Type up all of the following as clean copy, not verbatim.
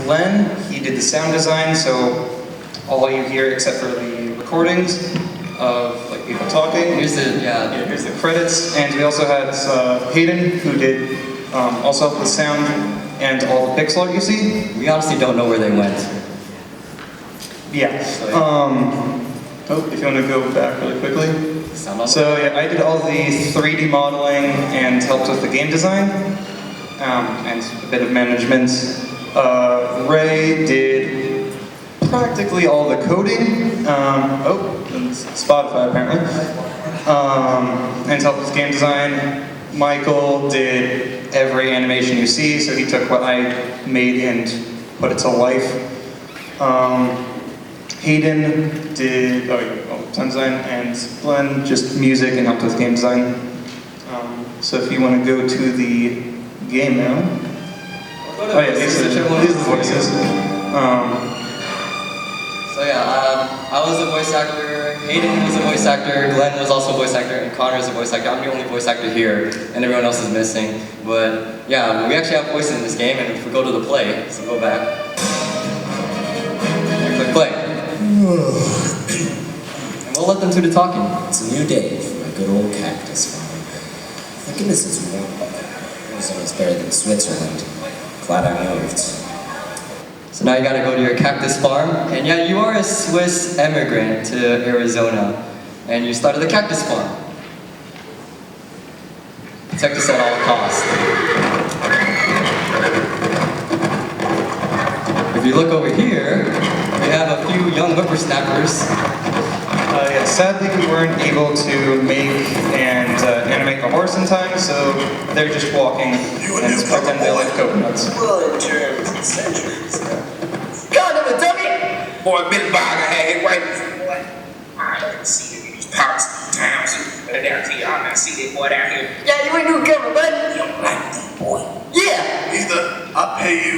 Glenn, he did the sound design, so all you hear except for the recordings of like people talking. Here's the here's the credits, and we also had Hayden, who did also help with sound and all the pixel art you see. We honestly don't know where they went. Yeah. If you want to go back really quickly. So yeah, I did all the 3D modeling and helped with the game design and a bit of management. Ray did practically all the coding. And Spotify apparently. And helped with game design. Michael did every animation you see, so he took what I made and put it to life. Hayden did sound design, and Glenn just music and helped with game design. So if you want to go to the game now. These are the voices. I was a voice actor, Hayden was a voice actor, Glenn was also a voice actor, and Connor is a voice actor. I'm the only voice actor here, and everyone else is missing. But yeah, we actually have voices in this game, and if we go to the play, so go back. And click play. And we'll let them do the talking. It's a new day for my good old cactus farm. Thank goodness it's warm. Arizona's better than Switzerland. Glad I moved. So now you gotta go to your cactus farm, and yeah, you are a Swiss immigrant to Arizona, and you started the cactus farm. Protect us at all costs. If you look over here, we have a few young whippersnappers. Sadly, we weren't able to make and animate the horse in time, so they're just walking and pretend they like coconuts. Well, in terms of centuries. God of a dummy! Boy, Big Bog, I had it right before. I don't see it in these parts of towns. Down here, I'm not see that boy down here. Yeah, you ain't new comer, bud. You don't like that boy. Yeah! Either I pay you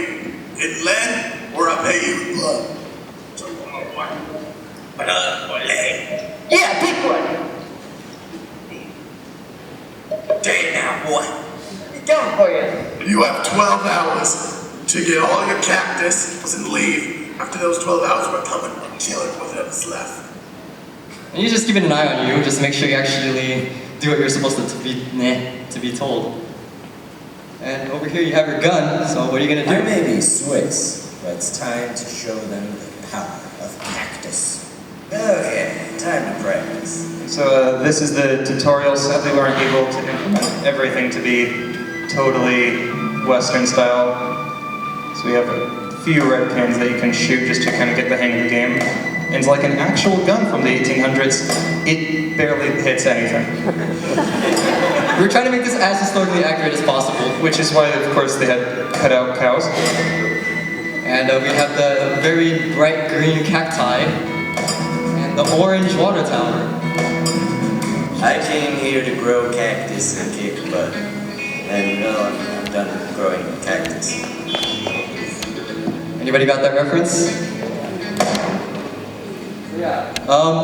in lead or I pay you in blood. So, blood or leg? Yeah, pick one! Dead now, boy. It's coming for you. You have 12 hours to get all your cactus and leave. After those 12 hours, we're coming and killing whatever's left. And you just keep an eye on you, just make sure you actually do what you're supposed to be told. And over here you have your gun, so what are you gonna do? I may be Swiss, but it's time to show them the power of cactus. Okay, time to practice. So this is the tutorial. Sadly, we weren't able to implement everything to be totally Western style. So we have a few red cans that you can shoot just to kind of get the hang of the game. And like an actual gun from the 1800s, it barely hits anything. We're trying to make this as historically accurate as possible. Which is why, of course, they had cut out cows. And we have the very bright green cacti and the orange water tower. I came here to grow cactus and kick butt. And no, I'm done growing cactus. Anybody got that reference? Yeah.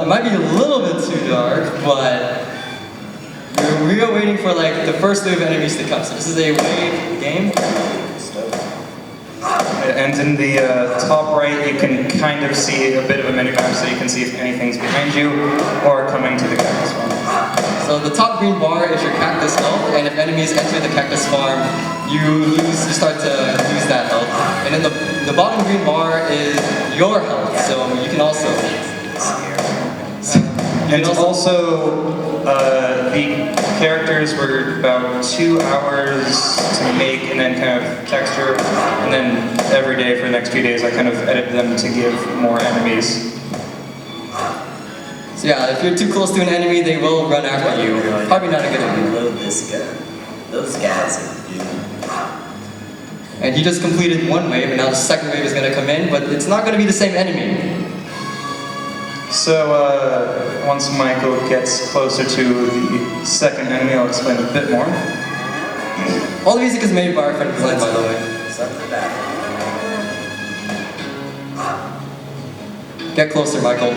It might be a little bit too dark, but we are waiting for like the first wave of enemies to come. So this is a wave game. And in the top right, you can kind of see a bit of a minimap, so you can see if anything's behind you or coming to the cactus farm. So the top green bar is your cactus health, and if enemies enter the cactus farm, you start to lose that health. And then the bottom green bar is your health, so you can also. And also, the characters were about 2 hours to make and then kind of texture, and then every day for the next few days I kind of edited them to give more enemies. So yeah, if you're too close to an enemy, they will run after you. Probably not a good idea. Reload this gun. Those guys are doomed. And he just completed one wave, and now the second wave is going to come in, but it's not going to be the same enemy. So once Michael gets closer to the second enemy, I'll explain a bit more. All the music is made by our friend Glenn, by the way. Something back. Get closer, Michael.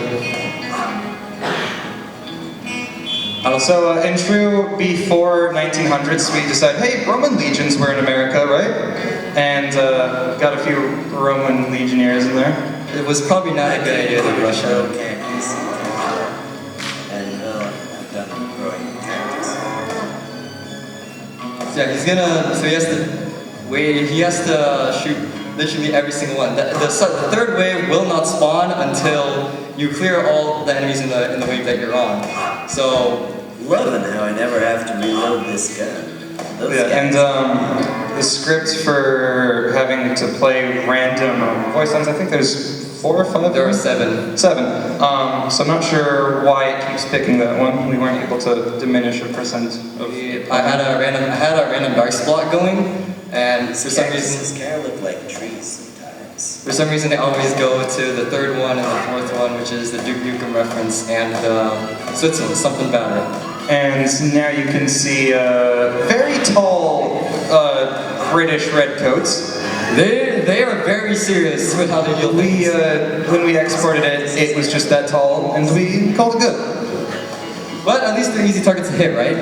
So in true before 1900s, we decided, hey, Roman legions were in America, right? and got a few Roman legionnaires in there. It was probably not a good idea to rush out. Cactus. And I'm done growing cactus. So yeah, so he has to shoot literally every single one. The third wave will not spawn until you clear all the enemies in the wave that you're on. So, Loving how I never have to reload this gun. Those And guys- the script for having to play random voice lines, I think there's 4 or 5? there are 7. 7. So I'm not sure why it keeps picking that one. We weren't able to diminish a percent of... I had a random dice block going, and for some reason, Cactuses kind of look like trees sometimes. For some reason, they always go to the third one and the fourth one, which is the Duke Nukem reference, and Switzerland, something better. And now you can see very tall British redcoats. They are very serious with how they deal things. When we exported it, it was just that tall, and we called it good. But at least they're easy targets to hit, right?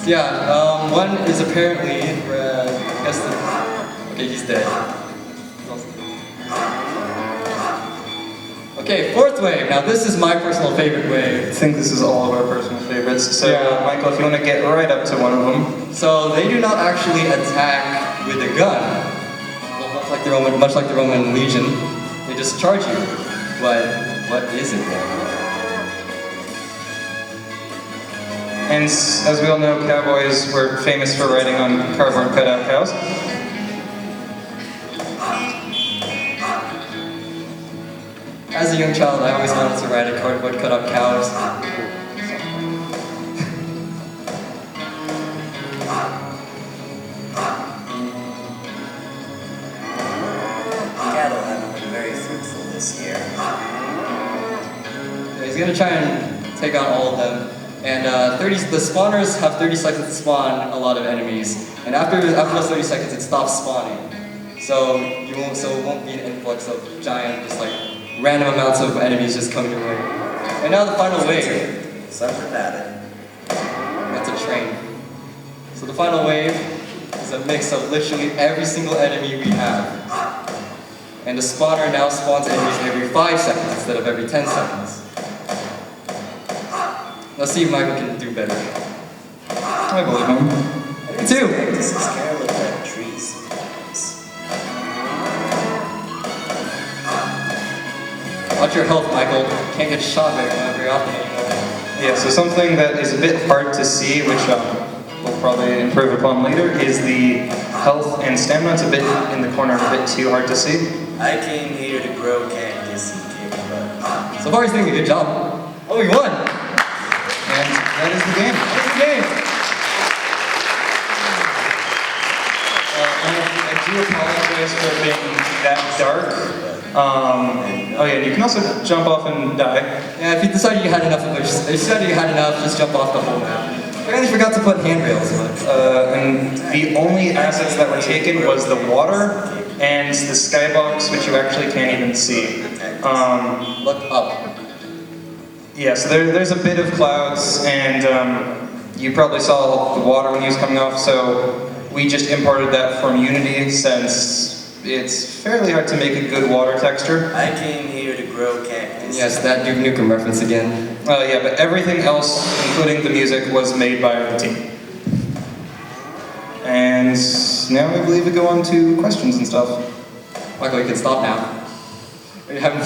So yeah, one is apparently, I guess okay, he's dead. Okay, fourth wave. Now this is my personal favorite I wave. think this is all of our personal favorites. So, Yeah. Michael, if you want to get right up to one of them. So they do not actually attack with a gun. Well, much like the Roman legion, they just charge you. But what is it then? And as we all know, cowboys were famous for riding on cardboard cutout cows. As a young child, I always wanted to ride a cardboard cut-up cows. Cattle haven't been very fruitful this year. He's gonna try and take on all of them. And the spawners have 30 seconds to spawn a lot of enemies. And after those 30 seconds, it stops spawning. So it won't be an influx of giant, just like random amounts of enemies just coming your way. And now the final wave. Something about it. That's a train. So the final wave is a mix of literally every single enemy we have. And the spawner now spawns enemies every 5 seconds instead of every 10 seconds. Let's see if Michael can do better. I believe him. Me too! Cactuses kind of look like trees sometimes. Watch your health, Michael. Can't get shot very often anymore. Yeah, so something that is a bit hard to see, which we'll probably improve upon later, is the health and stamina. It's a bit in the corner, a bit too hard to see. I came here to grow cactus and kick butt. So far he's doing a good job. Oh, we won! And that is the game. That's the game! I do apologize for it being that dark. Oh yeah, you can also jump off and die. Yeah, if you decided you had enough just jump off the whole map. I only forgot to put handrails, but... And the only assets that were taken was the water and the skybox, which you actually can't even see. Look up. Yeah, so there's a bit of clouds, and you probably saw the water when he was coming off, so we just imported that from Unity since it's fairly hard to make a good water texture. I came here to grow cactus. Yes, that Duke Nukem reference again. Yeah, but everything else, including the music, was made by the team. And now I believe we go on to questions and stuff. Michael, you can stop now. Are you having...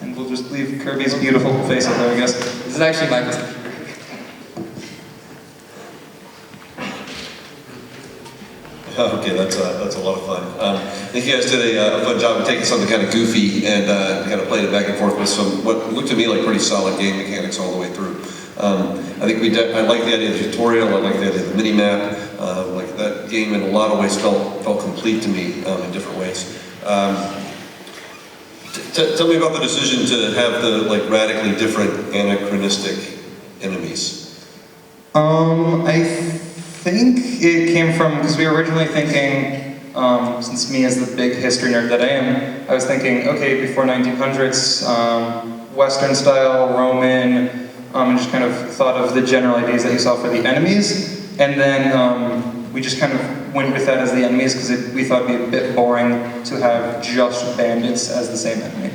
And we'll just leave Kirby's beautiful face up there, I guess. This is actually Michael's. Okay, that's a lot of fun. I think you guys did a fun job of taking something kind of goofy and kind of playing it back and forth with some what looked to me like pretty solid game mechanics all the way through. I think I like the idea of the tutorial. I like the idea of the mini map. Like that game in a lot of ways felt complete to me in different ways. Tell me about the decision to have the like radically different anachronistic enemies. I think it came from, because we were originally thinking, since me as the big history nerd that I am, I was thinking, okay, before 1900s, Western style, Roman, and just kind of thought of the general ideas that you saw for the enemies. And then we just kind of went with that as the enemies because we thought it'd be a bit boring to have just bandits as the same enemy.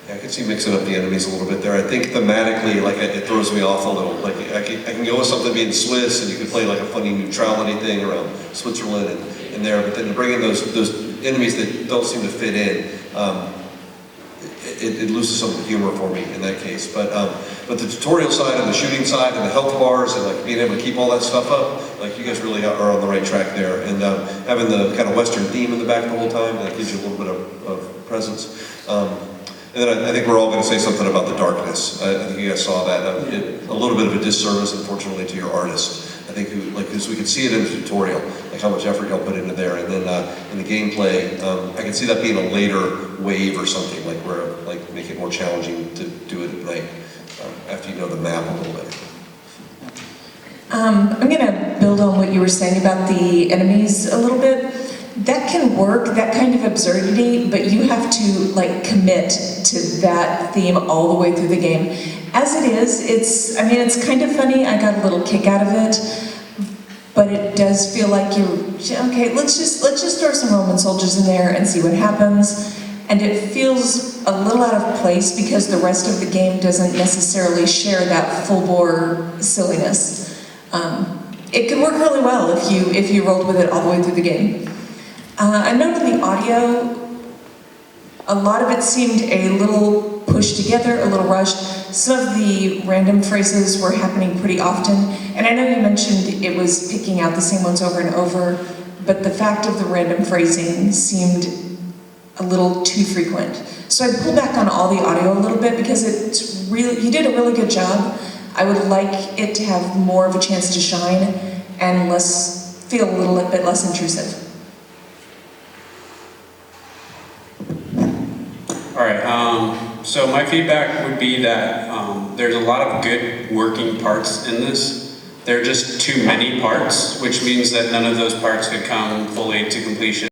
Yeah, I could see mixing up the enemies a little bit there. I think thematically, like it throws me off a little. Like I can go with something being Swiss, and you can play like a funny neutrality thing around Switzerland and there. But then to bring in those enemies that don't seem to fit in, it loses some of the humor for me in that case. But the tutorial side and the shooting side and the health bars and like being able to keep all that stuff up, like you guys really are on the right track there. And having the kind of Western theme in the back the whole time, that gives you a little bit of presence. And then I think we're all going to say something about the darkness. I think you guys saw that. A little bit of a disservice, unfortunately, to your artist. I think, because we could see it in the tutorial, like how much effort y'all put into there. And then in the gameplay, I can see that being a later wave or something, like where like make it more challenging to do it at night after you know the map a little better. I'm going to build on what you were saying about the enemies a little bit. That can work, that kind of absurdity, but you have to like commit to that theme all the way through the game. As it is, it's kind of funny. I got a little kick out of it, but it does feel like okay, let's just throw some Roman soldiers in there and see what happens. And it feels a little out of place because the rest of the game doesn't necessarily share that full-bore silliness. It could work really well if you rolled with it all the way through the game. I noted the audio, a lot of it seemed a little pushed together, a little rushed. Some of the random phrases were happening pretty often, and I know you mentioned it was picking out the same ones over and over, but the fact of the random phrasing seemed a little too frequent. So I pulled back on all the audio a little bit because you did a really good job. I would like it to have more of a chance to shine and feel a little bit less intrusive. All right, so my feedback would be that there's a lot of good working parts in this. There are just too many parts, which means that none of those parts could come fully to completion.